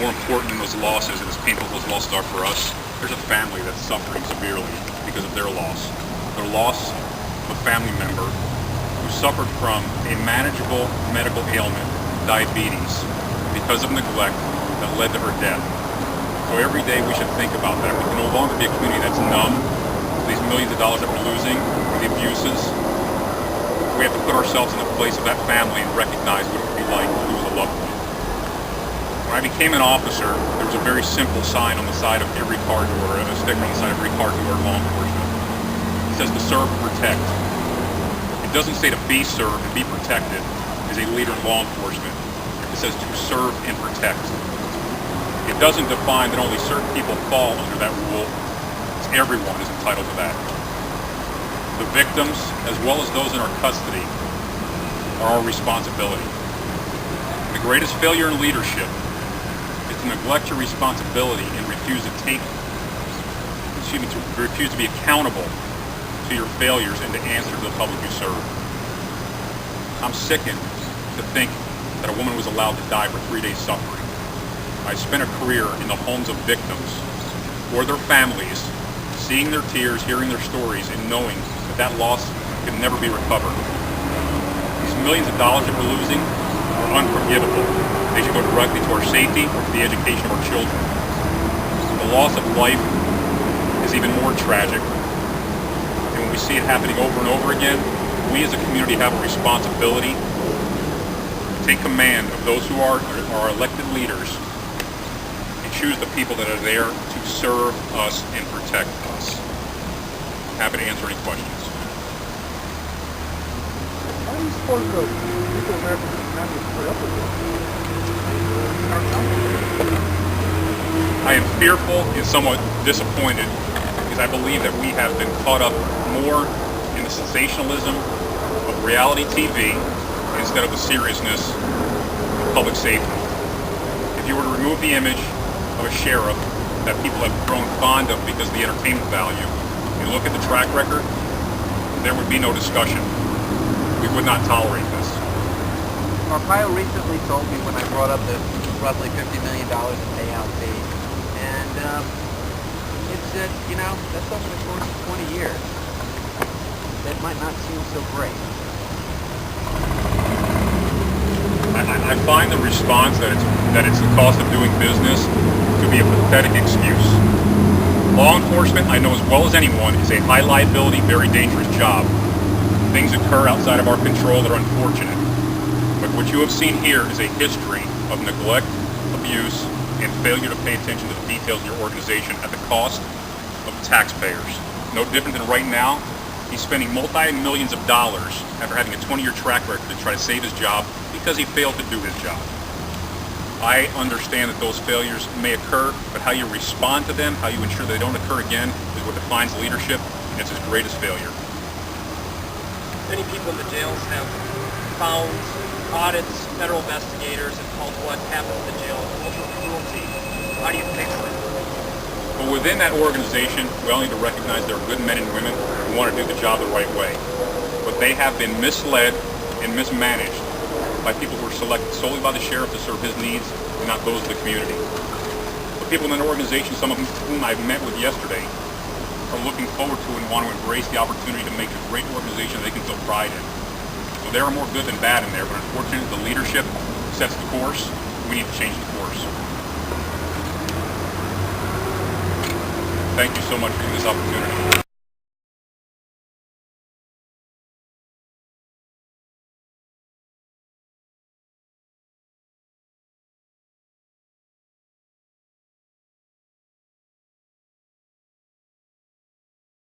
more important than those losses, and as painful as those losses are for us, there's a family that's suffering severely because of their loss. Their loss of a family member who suffered from a manageable medical ailment, diabetes, because of neglect that led to her death. So every day we should think about that. We can no longer be a community that's numb to these millions of dollars that we're losing, the abuses. We have to put ourselves in the place of that family and recognize what it would be like to lose a loved one. When I became an officer, there was a very simple sign on the side of every car door, a sticker on the side of every car door of law enforcement. It says to serve and protect. It doesn't say to be served and be protected as a leader in law enforcement. It says to serve and protect. It doesn't define that only certain people fall under that rule. Everyone is entitled to that. The victims, as well as those in our custody, are our responsibility. The greatest failure in leadership is to neglect your responsibility and refuse to refuse to be accountable to your failures and to answer to the public you serve. I'm sickened to think that a woman was allowed to die for 3 days suffering. I spent a career in the homes of victims or their families, seeing their tears, hearing their stories, and knowing that loss could never be recovered. These millions of dollars that we're losing are unforgivable. They should go directly to our safety or to the education of our children. The loss of life is even more tragic. And when we see it happening over and over again, we as a community have a responsibility to take command of those who are our elected leaders and choose the people that are there to serve us and protect us. Happy to answer any questions. How do you suppose the people American members put up with this? I am fearful and somewhat disappointed because I believe that we have been caught up more in the sensationalism of reality TV instead of the seriousness of public safety. If you were to remove the image of a sheriff that people have grown fond of because of the entertainment value, and look at the track record, there would be no discussion. We would not tolerate this. Arpaio recently told me when I brought up the roughly $50 million in payout fee, and it said, you know, that's over the course of 20 years. That might not seem so great. I find the response that it's the cost of doing business to be a pathetic excuse. Law enforcement, I know as well as anyone, is a high liability, very dangerous job. Things occur outside of our control that are unfortunate. But what you have seen here is a history of neglect, abuse, and failure to pay attention to the details of your organization at the cost of taxpayers. No different than right now, he's spending multi-millions of dollars after having a 20-year track record to try to save his job because he failed to do his job. I understand that those failures may occur, but how you respond to them, how you ensure they don't occur again, is what defines leadership, and it's his greatest failure. Many people in the jails have found audits, federal investigators have called what happened in the jail cultural cruelty. How do you fix it? But within that organization, we all need to recognize there are good men and women who want to do the job the right way. But they have been misled and mismanaged by people who are selected solely by the sheriff to serve his needs and not those of the community. The people in that organization, some of whom I've met with yesterday, are looking forward to and want to embrace the opportunity to make a great organization they can feel pride in. So there are more good than bad in there, but unfortunately the leadership sets the course. We need to change the course. Thank you so much for this opportunity.